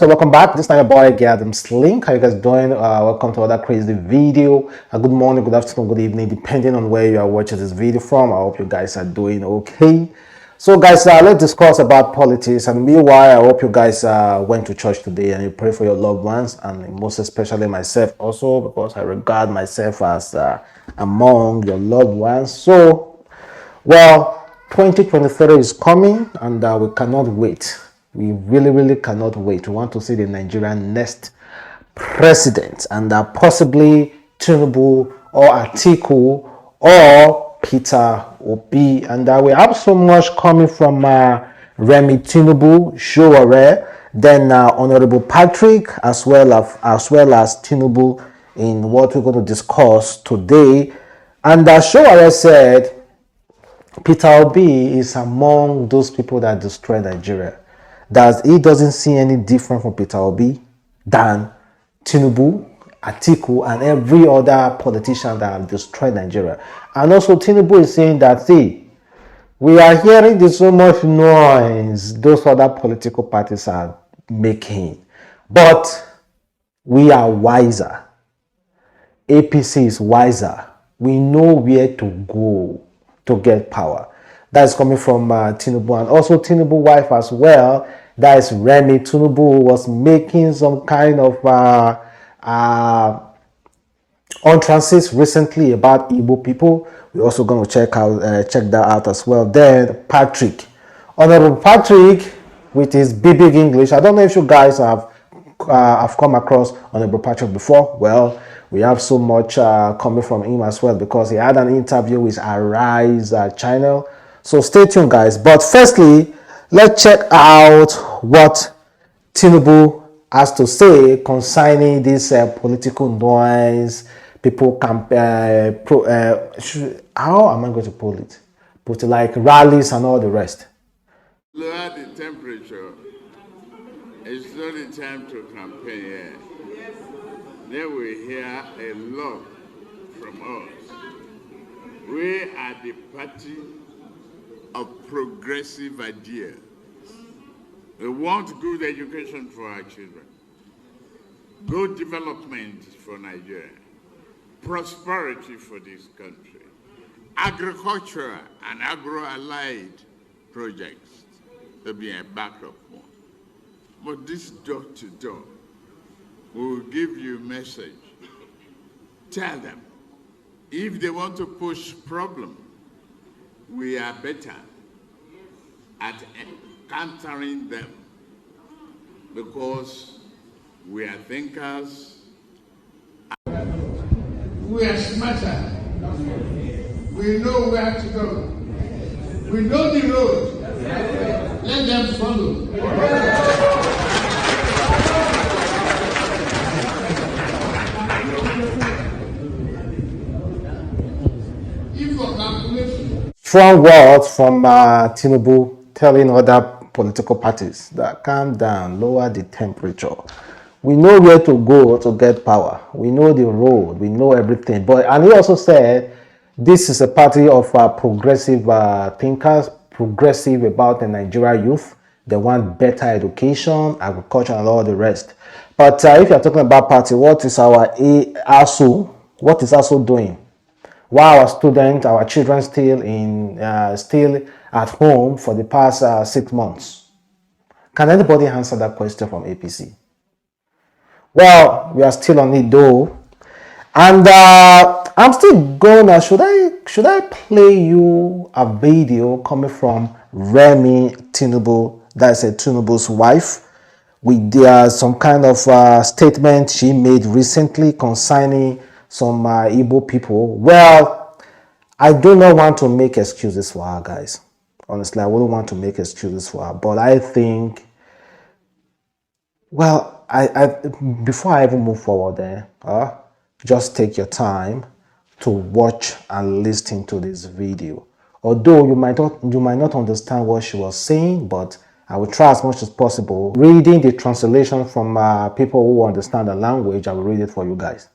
so welcome back. This time your boy Adam's Link. How you guys doing? Welcome to another crazy video. Good morning, good afternoon, good evening, depending on where you are watching this video from. I hope you guys are doing okay. So guys, let's discuss about politics, and meanwhile I hope you guys went to church today and you pray for your loved ones, and most especially myself also, because I regard myself as among your loved ones. So well, 2023 is coming, and we cannot wait. We really cannot wait. We want to see the Nigerian next president, and possibly Tinubu or Atiku or Peter Obi. And we have so much coming from Remi Tinubu, Sowore, then Honorable Patrick, as well as Tinubu, in what we're going to discuss today. And Sowore said Peter Obi is among those people that destroy Nigeria. That he doesn't see any different from Peter Obi than Tinubu, Atiku, and every other politician that have destroyed Nigeria. And also Tinubu is saying that, see, we are hearing this so much noise those other political parties are making, but we are wiser. APC is wiser. We know where to go to get power. That's coming from Tinubu, and also Tinubu wife as well. That is Remi Tinubu, was making some kind of utterances recently about Igbo people. We're also going to check that out as well. Then Patrick, Honorable Patrick, with his big English. I don't know if you guys have come across Honorable Patrick before. Well, we have so much coming from him as well, because he had an interview with Arise channel. So stay tuned, guys. But firstly, let's check out what Tinubu has to say concerning this political noise. People can how am I going to put it like rallies and all the rest. Lower the temperature. It's not the time to campaign yet. Then we hear a lot from us. We are the party of progressive ideas. We want good education for our children, good development for Nigeria, prosperity for this country, agricultural and agro-allied projects to be a backup one. But this door-to-door will give you a message. Tell them, if they want to push problem, we are better at countering them, because we are thinkers. We are smarter. We know where to go. We know the road. Let them follow. Strong words from Tinubu, telling other political parties that calm down, lower the temperature. We know where to go to get power. We know the road. We know everything. And he also said this is a party of progressive thinkers, progressive about the Nigeria youth. They want better education, agriculture, and all the rest. But if you're talking about party, what is our ASU? What is ASU doing? Why our students, our children still at home for the past 6 months? Can anybody answer that question from APC? Well, we are still on it though, and I'm still gonna. Should I play you a video coming from Remi Tinubu? That's Tinubu's wife, with some kind of statement she made recently concerning some Igbo people. Well, I do not want to make excuses for her, guys. Honestly, I wouldn't want to make excuses for her, but I think, well, I before I even move forward there, just take your time to watch and listen to this video. Although you might not understand what she was saying, but I will try as much as possible reading the translation from people who understand the language. I will read it for you guys.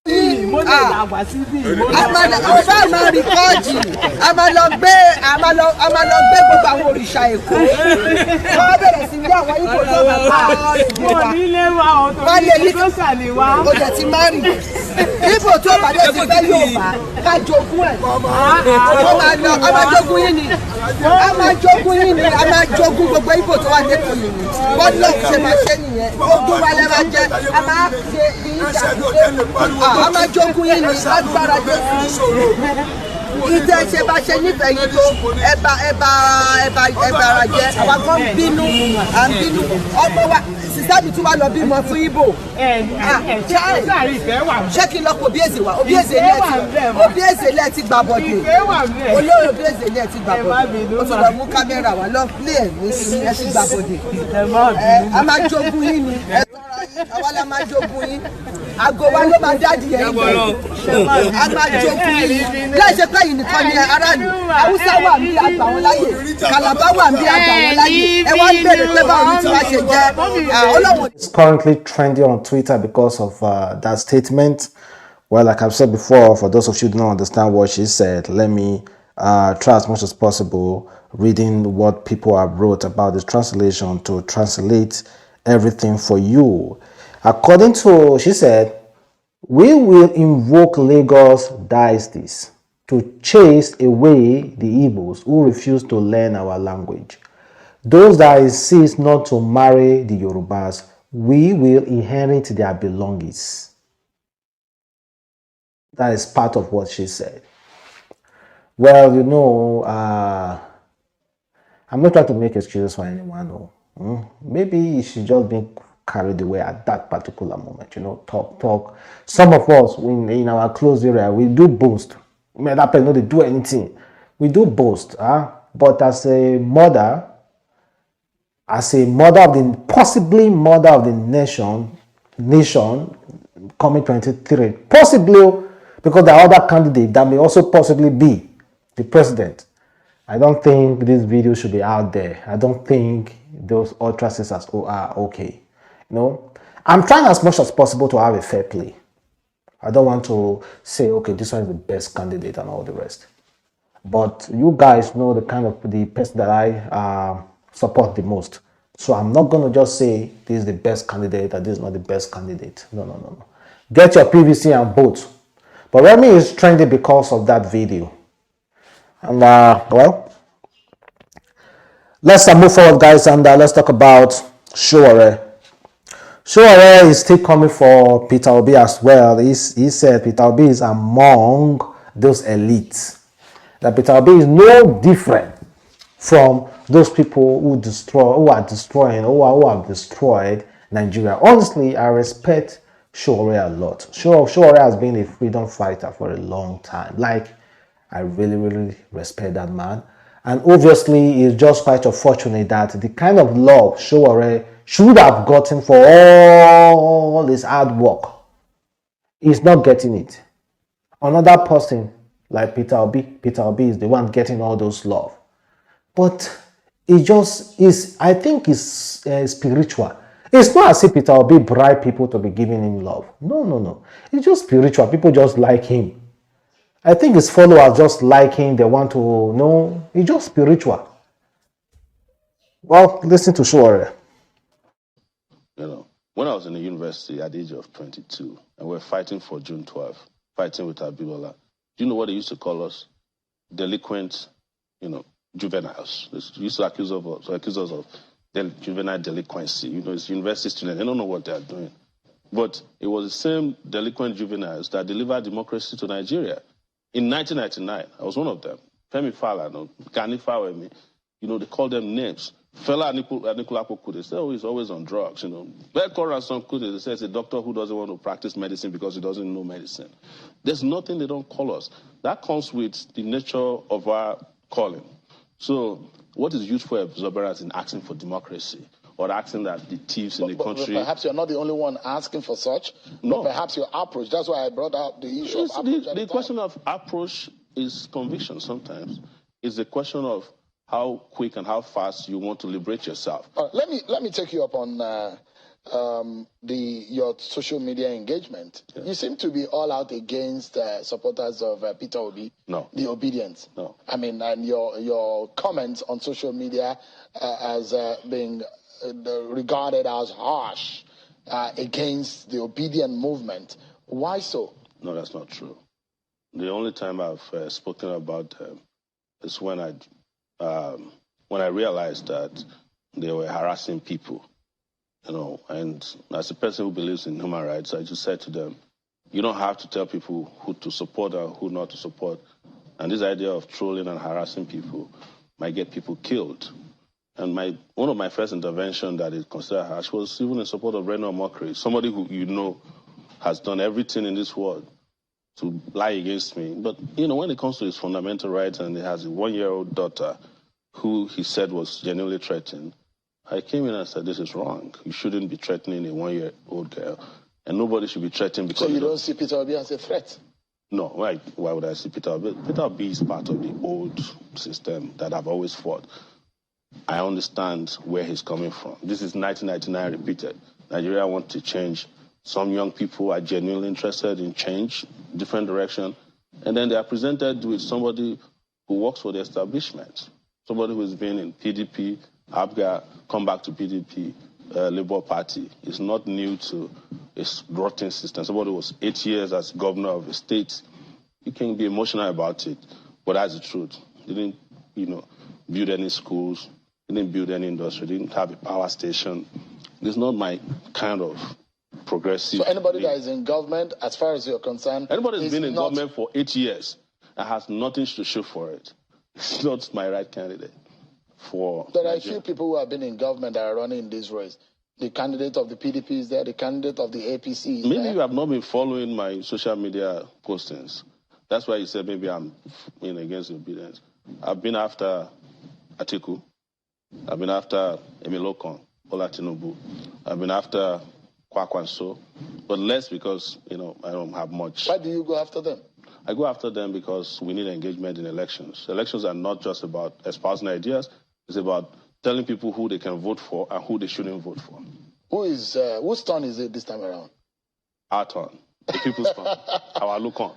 Mo máa rìkọ́ọ̀dì a máa lọ gbé gbogbo àwọn òrìṣà Èkó wọ́n bẹ̀rẹ̀ sí ní àwọn ipò tó bá wọ́n lè ní o jẹ́ ti máa rì ipò tó bá dé ti fẹ́ Yorùbá ká jogún ẹ̀ a máa jogún yín ni a máa jogún gbogbo ipò tó wà lẹ́kọ̀ọ́ yìí ni wọ́n lọ ṣe máa ṣe nìyẹn ogun wa lẹ́ máa jẹ a máa ṣe a máa jogún yín ni lágbára dé ìtẹ́ ṣe bá ṣe nífẹ̀ẹ́ yín tó ẹ̀bà ara jẹ àwa kan bínú ọmọ wa sísá mi tún wá lọ bímọ fún Ìgbò ṣé kí n lọ pọ̀ Obieze wa Obieze lẹ́ẹ̀ ti gbà bọ̀dé olórí Obieze lẹ́ẹ̀ ti gbà bọ̀dé ó tún lọ mú kámẹ́rà wa lọ lé ẹ̀ ti gbà bọ̀dé a máa jogún yín ni àwa la máa jogún yín àgọ́ wa ló máa dáàdì ẹ̀ a máa jogún yín láì ṣe pé yìí nìkan ni aráàlú Haúsá wà ní àgbà wọn láyè Kàlàbá wà ní àgbà wọn láyè ẹ wá ń bèrè pé báwo ni tí wàá ṣe jẹ Ọlọ́run. It's currently trending on Twitter because of that statement. Well, like I've said before, for those of you who don't understand what she said, let me try as much as possible reading what people have wrote about the translation to translate everything for you. According to, she said, we will invoke Lagos dynasties to chase away the Igbos who refuse to learn our language. Those that insist not to marry the Yorubas, we will inherit their belongings. That is part of what she said. Well, you know, I'm not trying to make excuses for anyone. Maybe she just been carried away at that particular moment, you know, talk. Some of us, in our close area, we do boast. That person not do anything. We do boast, but as a mother of the, possibly mother of the nation coming 23, possibly because the other candidate that may also possibly be the president. I don't think this video should be out there. I don't think those ultra sisters are okay. You know, I'm trying as much as possible to have a fair play. I don't want to say, okay, this one is the best candidate and all the rest. But you guys know the kind of the person that I support the most. So I'm not going to just say this is the best candidate and this is not the best candidate. No. Get your PVC and vote. But Remi is trending because of that video. And well, let's move forward, guys, and let's talk about Sowore. Sowore is still coming for Peter Obi as well. He said Peter Obi is among those elites. That Peter Obi is no different from those people who have destroyed Nigeria. Honestly, I respect Sowore a lot. Sowore has been a freedom fighter for a long time. Like, I really respect that man. And obviously, it's just quite unfortunate that the kind of love Sowore should have gotten for all his hard work, he's not getting it. Another person like Peter Obi is the one getting all those love. But it just is, I think it's spiritual. It's not as if Peter Obi bribe people to be giving him love. No. It's just spiritual. People just like him. I think his followers just like him. They want to know. It's just spiritual. Well, listen to Sowore. You know, when I was in the university at the age of 22, and we were fighting for June 12th, fighting with Abibola, do you know what they used to call us? Delinquent, juveniles. They used to accuse us of juvenile delinquency. You know, it's university students. They don't know what they are doing. But it was the same delinquent juveniles that delivered democracy to Nigeria. In 1999, I was one of them. Femi Falana, Gani Fawemi, they call them names. Fela Anikulapo Kude, say, he's always on drugs, Bekor and some Kude, they say it's a doctor who doesn't want to practice medicine because he doesn't know medicine. There's nothing they don't call us. That comes with the nature of our calling. So what is useful exuberance in asking for democracy or asking that the thieves in the country... But perhaps you're not the only one asking for such. No. But perhaps your approach. That's why I brought up the issue of approach. The question of approach is conviction sometimes. It's a question of how quick and how fast you want to liberate yourself. Let me take you up on your social media engagement. Yeah. You seem to be all out against supporters of Peter Obi. No. The obedience. No. I mean, and your comments on social media as being regarded as harsh against the obedient movement. Why so? No, that's not true. The only time I've spoken about them is when I realized that they were harassing people. And as a person who believes in human rights, I just said to them, you don't have to tell people who to support and who not to support. And this idea of trolling and harassing people might get people killed. And one of my first intervention that is considered harsh was even in support of Reno Mockery, somebody who has done everything in this world to lie against me. But, when it comes to his fundamental rights and he has a 1-year-old daughter who he said was genuinely threatened, I came in and said, this is wrong. You shouldn't be threatening a 1-year-old girl. And nobody should be threatened because... So you don't see Peter Obi as a threat? No. Why would I see Peter Obi? Peter Obi is part of the old system that I've always fought. I understand where he's coming from. This is 1999 repeated. Nigeria wants to change. Some young people are genuinely interested in change, different direction. And then they are presented with somebody who works for the establishment. Somebody who's been in PDP, ABGA, come back to PDP, Labour Party. It's not new to a rotten system. Somebody who was 8 years as governor of a state. You can be emotional about it, but that's the truth. They didn't, build any schools, didn't build any industry, didn't have a power station. It's not my kind of progressive... So anybody that is in government, as far as you're concerned... Anybody who's been in government for 8 years and has nothing to show for it, it's not my right candidate. There are a few people who have been in government that are running in this race. The candidate of the PDP is there. The candidate of the APC is Maybe there. you have not been following my social media postings. That's why you said maybe I'm against obedience. I've been after Atiku. I've been after Emilokon, Bola Tinubu. I've been after Kwakwanso, but less because, I don't have much. Why do you go after them? I go after them because we need engagement in elections. Elections are not just about espousing ideas. It's about telling people who they can vote for and who they shouldn't vote for. Whose turn is it this time around? Our turn. The people's turn. Our look on.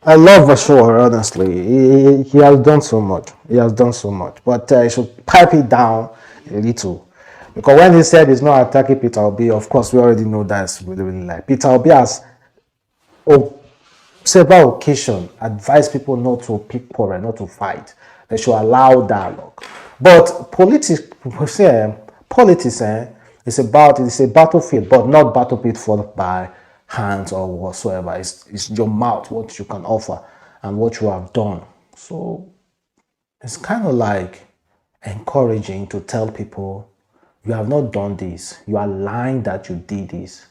I love Sowore, honestly. He has done so much. He has done so much. But I should pipe it down a little. Because when he said he's not attacking Peter Obi, of course, we already know that's really, really like. Peter Obi has several occasions advised people not to pick quarrel, not to fight. They should allow dialogue. But politics, it's a battlefield, but not battlefield fought by hands or whatsoever. It's your mouth, what you can offer and what you have done. So it's kind of like encouraging to tell people you have not done this. You are lying that you did this.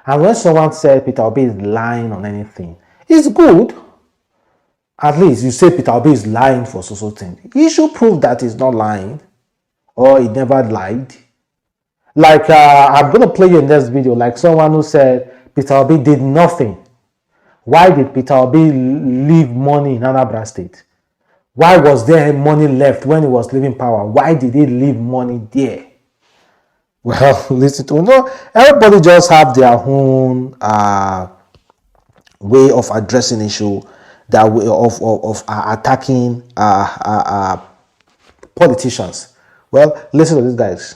And when someone said Peter Obi is lying on anything, it's good. At least you say Peter Obi is lying for so thing. He should prove that he's not lying or he never lied. Like I'm going to play you in this video like someone who said Peter Obi did nothing. Why did Peter Obi leave money in Anambra State? Why was there money left when he was leaving power? Why did he leave money there? Well, listen to everybody just have their own way of addressing issue, that way of attacking politicians. Well, listen to these guys.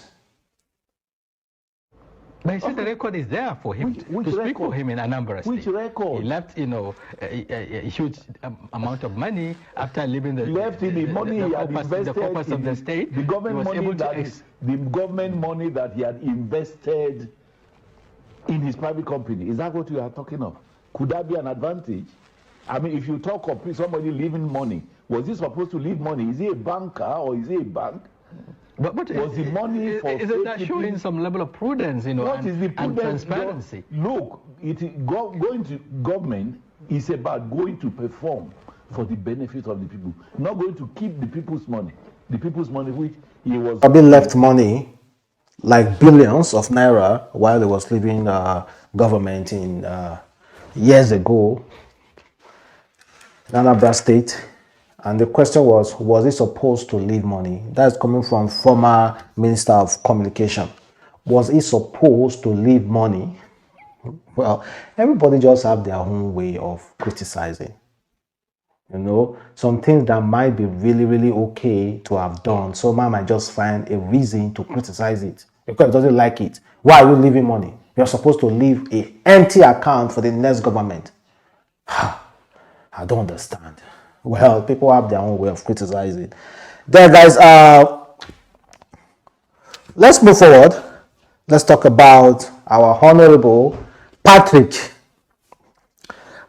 But he said the record is there for him to speak for him in Anambra State. Which record? He left, a huge amount of money after leaving the corpus of the state. The government money that he had invested in his private company. Is that what you are talking of? Could that be an advantage? I mean, if you talk of somebody leaving money, was he supposed to leave money? Is he a banker or is he a bank? But was the money for isn't that showing some level of prudence, what is the prudence? And transparency? Look, going to government is about going to perform for the benefit of the people, not going to keep the people's money. The people's money which he was... Obi left money, like billions of naira, while he was leaving government in years ago in Anambra State. And the question was he supposed to leave money? That's coming from former Minister of Communication. Was he supposed to leave money? Well, everybody just have their own way of criticizing. You know, some things that might be really, really okay to have done, someone might just find a reason to criticize it because it doesn't like it. Why are you leaving money? You're supposed to leave an empty account for the next government. I don't understand. Well, people have their own way of criticizing. There, guys, let's move forward. Let's talk about our honorable Patrick.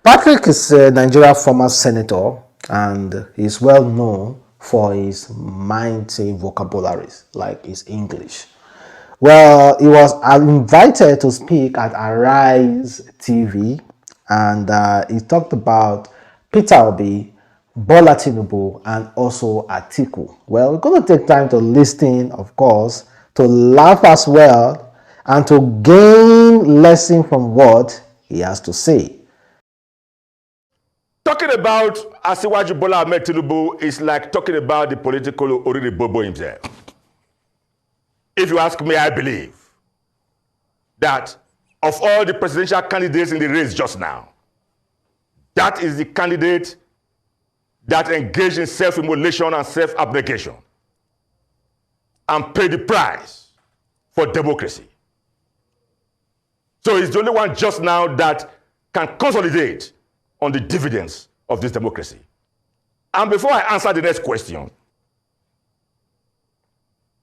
Patrick is a Nigeria former senator and he's well known for his mighty vocabularies, like his English. Well, he was invited to speak at Arise TV and he talked about Peter Obi, Bola Tinubu, and also Atiku. Well, we're going to take time to listen, of course, to laugh as well, and to gain lesson from what he has to say. Talking about Asiwaju Bola Ahmed Tinubu is like talking about the political Oriri Bobo himself. If you ask me, I believe that of all the presidential candidates in the race just now, that is the candidate that engaged in self-immolation and self-abnegation and paid the price for democracy. So he's the only one just now that can consolidate on the dividends of this democracy. And before I answer the next question,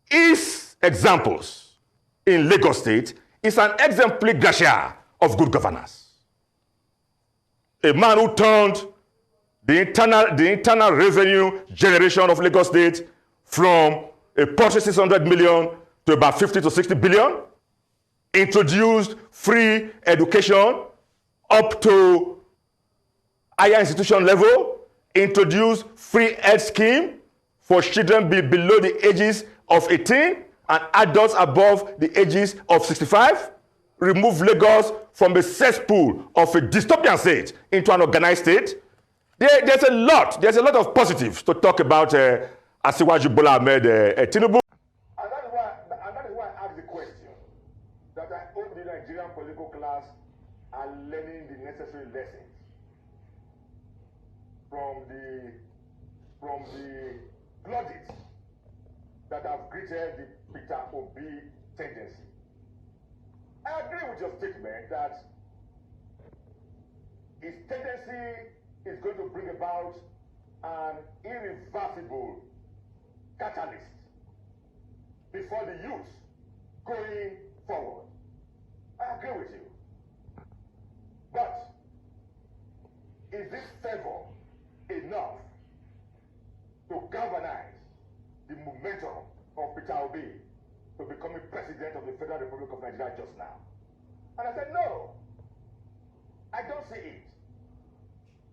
his examples in Lagos State is an exemplary gratia of good governance. A man who turned the internal revenue generation of Lagos State from a paltry 600 million to about 50 to 60 billion, introduced free education up to higher institution level, introduced free health scheme for children below the ages of 18 and adults above the ages of 65, remove Lagos from a cesspool of a dystopian state into an organized state. There's a lot of positives to talk about Asiwaju Bola Ahmed Tinubu. And that is why I ask the question that I hope the Nigerian political class are learning the necessary lessons from the plaudits that have greeted the Peter Obi tendency. I agree with your statement that his tendency is going to bring about an irreversible catalyst before the youth going forward. I agree with you. But is this favor enough to galvanize the momentum of Peter Obi to becoming president of the Federal Republic of Nigeria just now? And I said, no, I don't see it.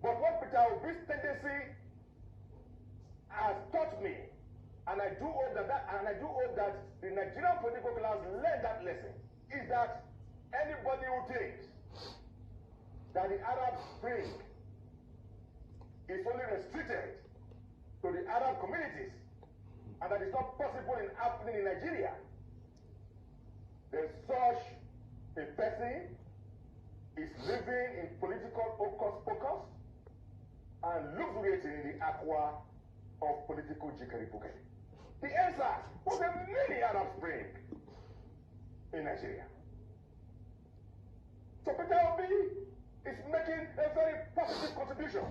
But what Peter Obi's tendency has taught me, and I do hope that the Nigerian political class learned that lesson, is that anybody who thinks that the Arab Spring is only restricted to the Arab communities and that it's not possible in happening in Nigeria, then such a person is living in political hocus pocus and luxuriating in the aqua of political jiggery-pokery. The answer was a mini Arab Spring in Nigeria. So Peter Obi is making a very positive contribution.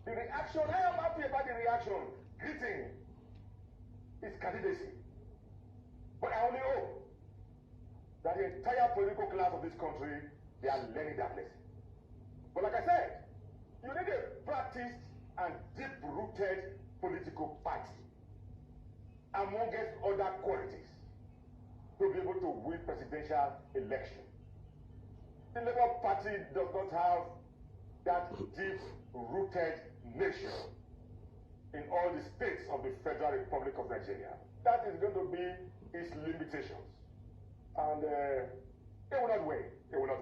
The reaction, I am happy about the reaction, greeting his candidacy. But I only hope that the entire political class of this country, they are learning that lesson. But like I said, you need a practiced and deep-rooted political party, amongst other qualities, to be able to win presidential election. The Labour Party does not have that deep-rooted nation in all the states of the Federal Republic of Nigeria. That is going to be its limitations. And they will not win.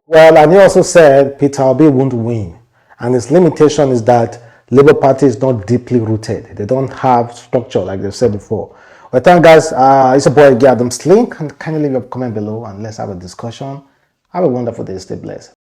Well, and he also said Peter Obi won't win. And his limitation is that Labour Party is not deeply rooted. They don't have structure like they said before. Well, thank you guys. It's a boy, Adam's Link, and kindly leave a comment below and let's have a discussion. Have a wonderful day. Stay blessed.